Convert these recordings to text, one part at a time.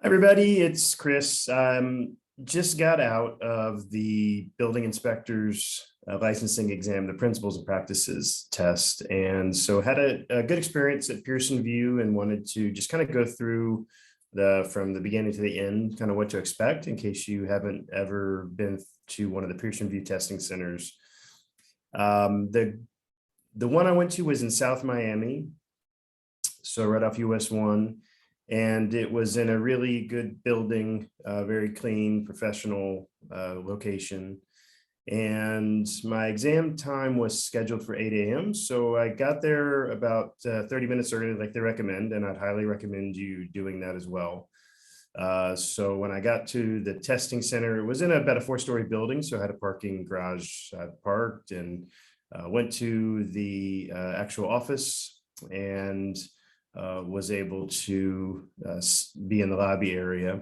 Everybody, it's Chris. Just got out of the building inspector's licensing exam, the principles and practices test. And so had a good experience at Pearson Vue and wanted to just kind of go through from the beginning to the end, kind of what to expect in case you haven't ever been to one of the Pearson Vue testing centers. The one I went to was in South Miami, so right off US 1. And it was in a really good building, very clean, professional location. And my exam time was scheduled for 8 a.m. So I got there about 30 minutes early, like they recommend, and I'd highly recommend you doing that as well. So when I got to the testing center, it was in about a 4-story building. So I had a parking garage parked and went to the actual office and was able to be in the lobby area.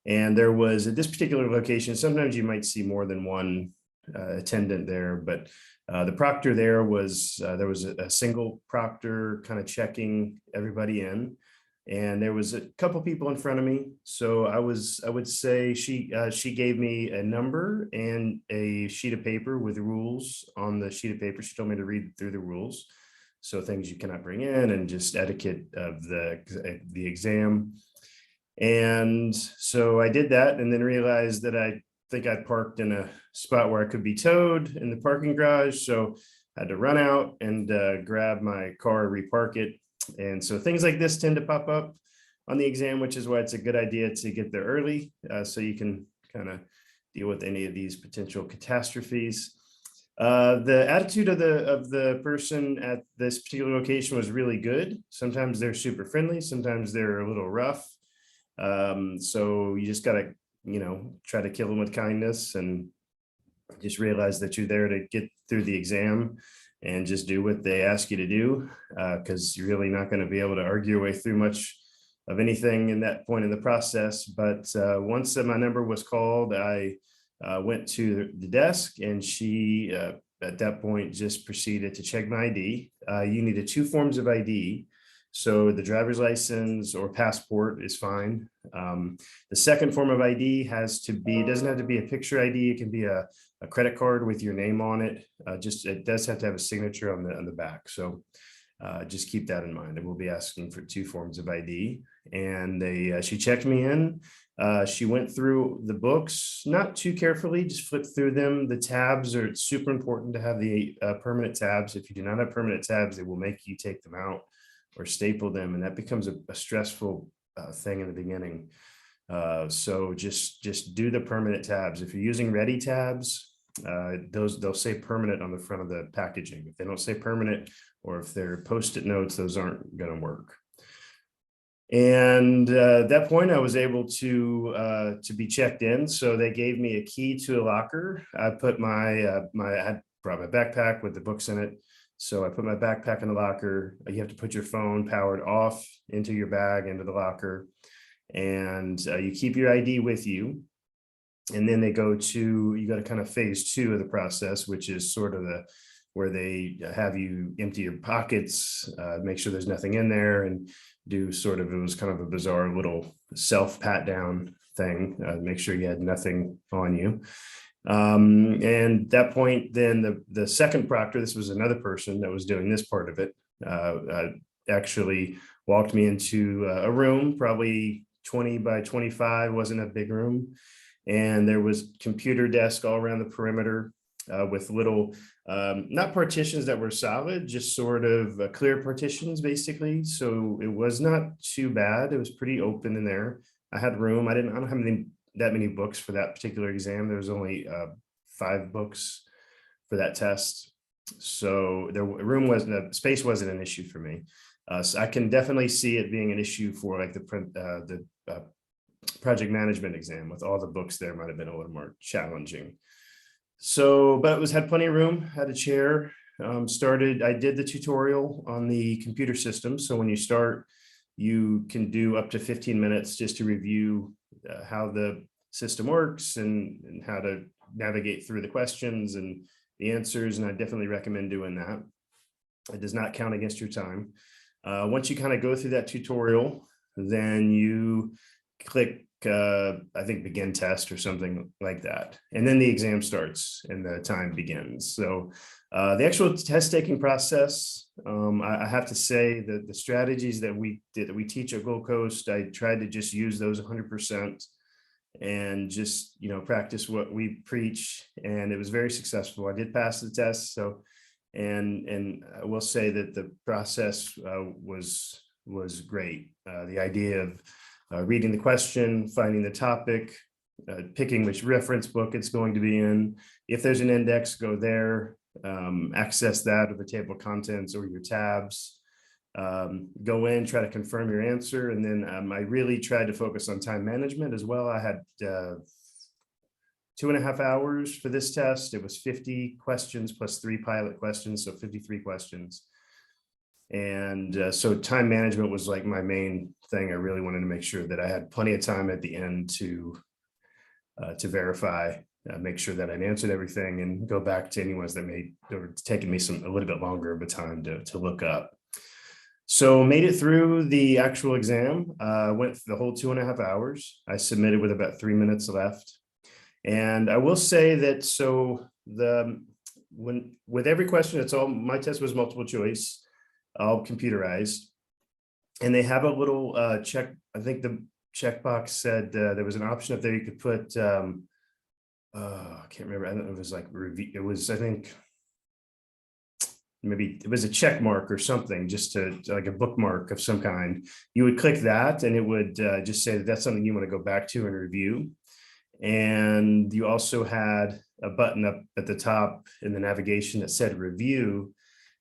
And there was at this particular location, sometimes you might see more than one attendant there, but the proctor there was a single proctor kind of checking everybody in. And there was a couple people in front of me. So I would say she gave me a number and a sheet of paper with rules on the sheet of paper. She told me to read through the rules. So things you cannot bring in and just etiquette of the exam. And so I did that and then realized that I think I parked in a spot where I could be towed in the parking garage. So I had to run out and grab my car, repark it. And so things like this tend to pop up on the exam, which is why it's a good idea to get there early so you can kind of deal with any of these potential catastrophes. The attitude of the person at this particular location was really good. Sometimes they're super friendly, sometimes they're a little rough. So you just gotta, try to kill them with kindness and just realize that you're there to get through the exam and just do what they ask you to do, because you're really not going to be able to argue your way through much of anything in that point in the process. But once my number was called, I went to the desk and she at that point just proceeded to check my ID. You needed 2 forms of ID. So the driver's license or passport is fine. The second form of ID doesn't have to be a picture ID. It can be a credit card with your name on it. It does have to have a signature on the back. So just keep that in mind. And we'll be asking for 2 forms of ID. And she checked me in. She went through the books, not too carefully, just flipped through them. The tabs are super important to have the permanent tabs. If you do not have permanent tabs, they will make you take them out or staple them. And that becomes a stressful thing in the beginning. So just do the permanent tabs. If you're using ready tabs, they'll say permanent on the front of the packaging. If they don't say permanent, or if they're Post-it notes, those aren't going to work. And at that point, I was able to be checked in. So they gave me a key to a locker. I put I had brought my backpack with the books in it. So I put my backpack in the locker. You have to put your phone powered off into your bag, into the locker. And you keep your ID with you. And then you go to kind of phase 2 of the process, which is sort of where they have you empty your pockets, make sure there's nothing in there, and it was kind of a bizarre little self pat down thing, make sure you had nothing on you. And at that point, then the second proctor, this was another person that was doing this part of it, actually walked me into a room, probably 20 by 25, wasn't a big room. And there was computer desk all around the perimeter with little, not partitions that were solid, just sort of clear partitions, basically. So it was not too bad. It was pretty open in there. I had room. I don't have that many books for that particular exam. There was only 5 books for that test. So space wasn't an issue for me. So I can definitely see it being an issue for like the project management exam. With all the books there, might have been a little more challenging. So, but had plenty of room, had a chair, I did the tutorial on the computer system. So when you start, you can do up to 15 minutes just to review how the system works and how to navigate through the questions and the answers. And I definitely recommend doing that. It does not count against your time. Once you kind of go through that tutorial, then you click, I think, begin test or something like that. And then the exam starts and the time begins. So the actual test taking process, I have to say that the strategies that we teach at Gold Coast, I tried to just use those 100% and just, practice what we preach. And it was very successful. I did pass the test. So, and I will say that the process was great. The idea of reading the question, finding the topic, picking which reference book it's going to be in. If there's an index, go there, access that with the table of contents or your tabs. Go in, try to confirm your answer. And then I really tried to focus on time management as well. I had 2.5 hours for this test. It was 50 questions plus 3 pilot questions, so 53 questions. And so time management was like my main thing. I really wanted to make sure that I had plenty of time at the end to verify, make sure that I'd answered everything, and go back to any ones that were taking me a little bit longer of a time to look up. So made it through the actual exam, went the whole 2.5 hours. I submitted with about 3 minutes left. And I will say that, so with every question, my test was multiple choice, all computerized. And they have a little check. I think the checkbox said there was an option up there you could put, I can't remember. I don't know if it was like review. It was, I think, maybe it was a check mark or something, just to like a bookmark of some kind. You would click that and it would just say that that's something you want to go back to and review. And you also had a button up at the top in the navigation that said review.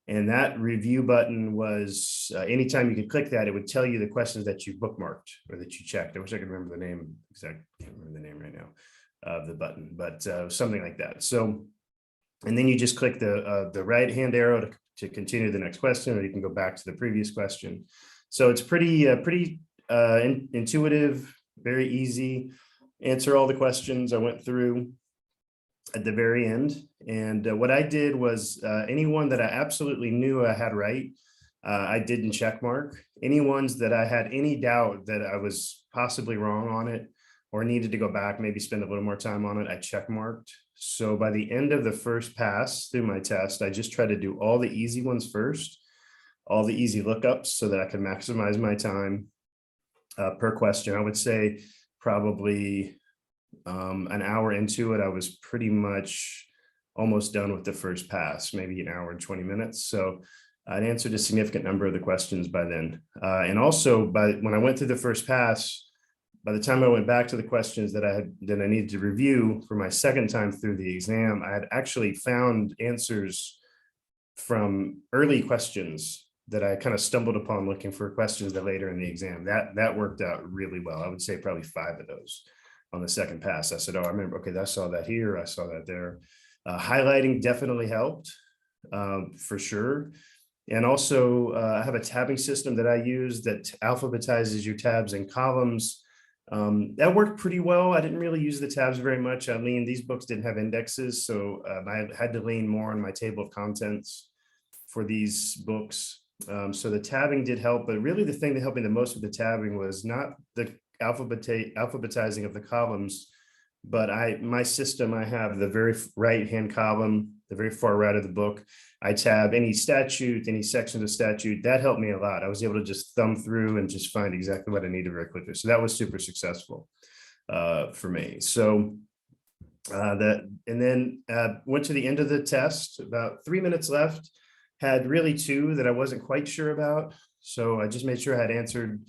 And that review button was, anytime you could click that, it would tell you the questions that you bookmarked or that you checked. I wish I could remember the name. I can't remember the name right now of the button, but something like that. So, and then you just click the right hand arrow to continue the next question, or you can go back to the previous question. So it's pretty intuitive, very easy. Answer all the questions I went through at the very end. And what I did was anyone that I absolutely knew I had right, I didn't check mark. Any ones that I had any doubt that I was possibly wrong on it or needed to go back, maybe spend a little more time on it, I check marked. So by the end of the first pass through my test, I just tried to do all the easy ones first, all the easy lookups, so that I could maximize my time per question. I would say probably an hour into it, I was pretty much almost done with the first pass, maybe an hour and 20 minutes. So I'd answered a significant number of the questions by then. And also when I went through the first pass, by the time I went back to the questions that I needed to review for my second time through the exam, I had actually found answers from early questions that I kind of stumbled upon looking for questions that later in the exam. That worked out really well. I would say probably 5 of those on the second pass. I said, oh, I remember, okay, I saw that here, I saw that there. Highlighting definitely helped, for sure. And also I have a tabbing system that I use that alphabetizes your tabs and columns. That worked pretty well. I didn't really use the tabs very much. These books didn't have indexes, so I had to lean more on my table of contents for these books. So the tabbing did help, but really the thing that helped me the most with the tabbing was not the alphabetizing of the columns, but my system, I have the very right hand column, the very far right of the book. I tab any statute, any section of statute. That helped me a lot. I was able to just thumb through and just find exactly what I needed very quickly. So that was super successful for me. So and then went to the end of the test, about 3 minutes left, had really 2 that I wasn't quite sure about. So I just made sure I had answered.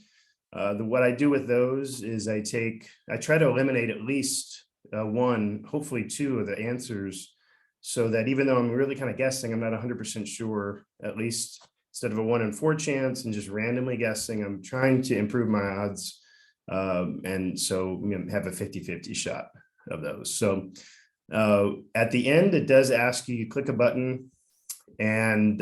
What I do with those is I try to eliminate at least 1, hopefully 2 of the answers, so that even though I'm really kind of guessing, I'm not 100% sure, at least instead of a 1 in 4 chance and just randomly guessing, I'm trying to improve my odds. And so have a 50-50 shot of those. So at the end, it does ask you click a button, and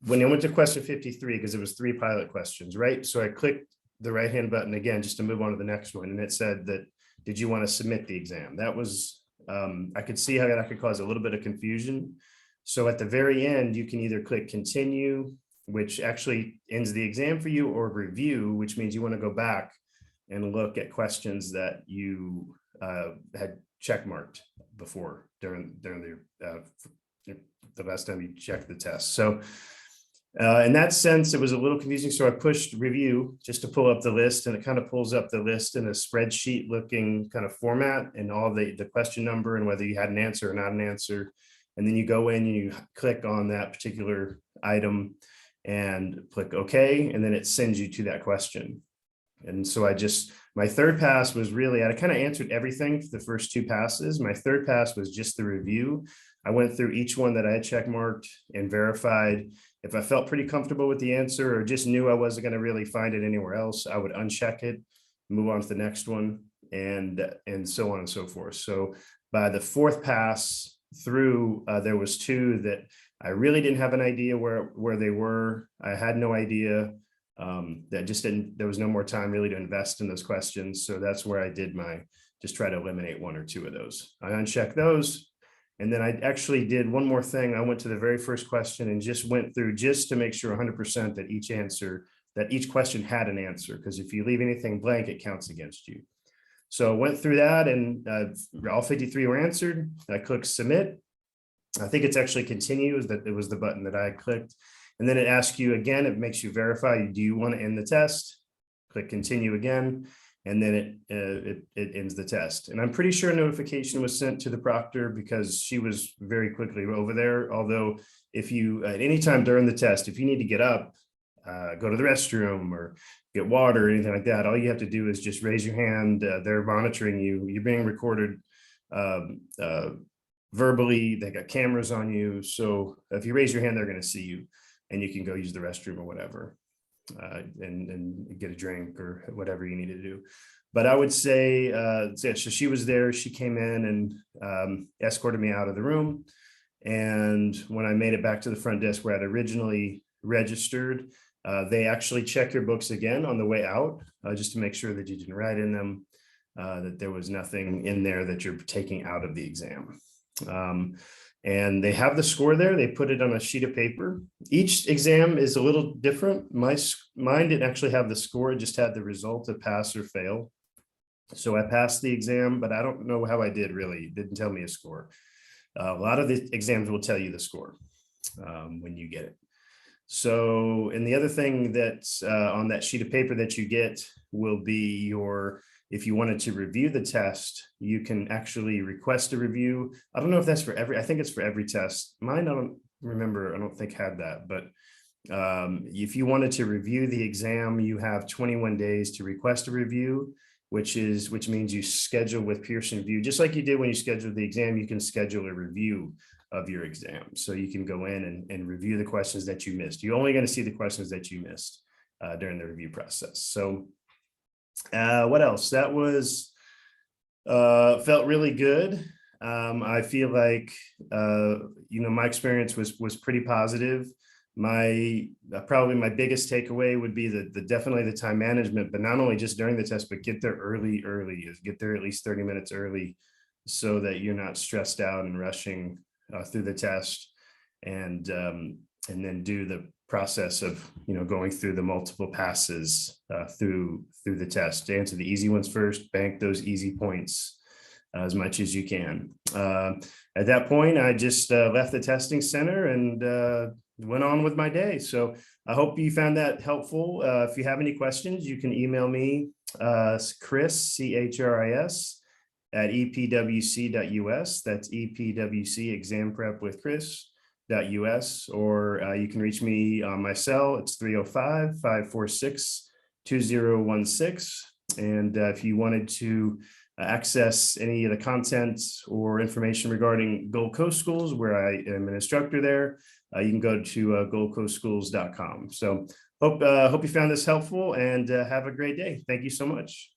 when I went to question 53, because it was 3 pilot questions, right? So I clicked the right-hand button again, just to move on to the next one. And it said that, did you want to submit the exam? That was, I could see how that could cause a little bit of confusion. So at the very end, you can either click continue, which actually ends the exam for you, or review, which means you want to go back and look at questions that you had check marked before during the last time you checked the test. So in that sense, it was a little confusing. So I pushed review just to pull up the list, and it kind of pulls up the list in a spreadsheet looking kind of format, and all the question number and whether you had an answer or not an answer. And then you go in and you click on that particular item and click OK, and then it sends you to that question. And so my third pass was really, I kind of answered everything for the first 2 passes. My third pass was just the review. I went through each one that I had check marked and verified. If I felt pretty comfortable with the answer or just knew I wasn't going to really find it anywhere else, I would uncheck it, move on to the next one, and so on and so forth. So by the 4th pass through, there was 2 that I really didn't have an idea where they were. I had no idea. There was no more time really to invest in those questions. So that's where I did just try to eliminate 1 or 2 of those. I unchecked those. And then I actually did one more thing. I went to the very first question and just went through just to make sure 100% that each question had an answer. Because if you leave anything blank, it counts against you. So I went through that, and all 53 were answered. I clicked submit. I think it's actually continue, that it was the button that I had clicked. And then it asks you again, it makes you verify, do you want to end the test? Click continue again, and then it ends the test. And I'm pretty sure a notification was sent to the proctor because she was very quickly over there. Although if you, at any time during the test, if you need to get up, go to the restroom or get water or anything like that, all you have to do is just raise your hand. They're monitoring you. You're being recorded verbally. They got cameras on you. So if you raise your hand, they're going to see you, and you can go use the restroom or whatever, and get a drink or whatever you need to do. But I would say, so she was there. She came in and escorted me out of the room. And when I made it back to the front desk where I'd originally registered, they actually check your books again on the way out, just to make sure that you didn't write in them, that there was nothing in there that you're taking out of the exam. And they have the score there. They put it on a sheet of paper. Each exam is a little different. Mine didn't actually have the score. It just had the result of pass or fail. So I passed the exam, but I don't know how I did really. It didn't tell me a score. A lot of the exams will tell you the score when you get it. So, and the other thing that's on that sheet of paper that you get will be if you wanted to review the test, you can actually request a review. I don't know if that's for I think it's for every test. Mine, I don't think had that, but if you wanted to review the exam, you have 21 days to request a review, which means you schedule with Pearson Vue, just like you did when you scheduled the exam. You can schedule a review of your exam. So you can go in and review the questions that you missed. You're only going to see the questions that you missed during the review process. So what else? That was felt really good. I feel like my experience was pretty positive. Probably my biggest takeaway would be definitely the time management, but not only just during the test, but get there early. Get there at least 30 minutes early so that you're not stressed out and rushing through the test, and then do the process of going through the multiple passes through the test. To answer the easy ones first, bank those easy points as much as you can. At that point, I just left the testing center and went on with my day. So I hope you found that helpful. If you have any questions, you can email me, Chris, CHRIS, at epwc.us. That's epwc exam prep with Chris.us, or you can reach me on my cell. It's 305-546-2016. And if you wanted to access any of the content or information regarding Gold Coast Schools, where I am an instructor there, you can go to goldcoastschools.com. So hope you found this helpful, and have a great day. Thank you so much.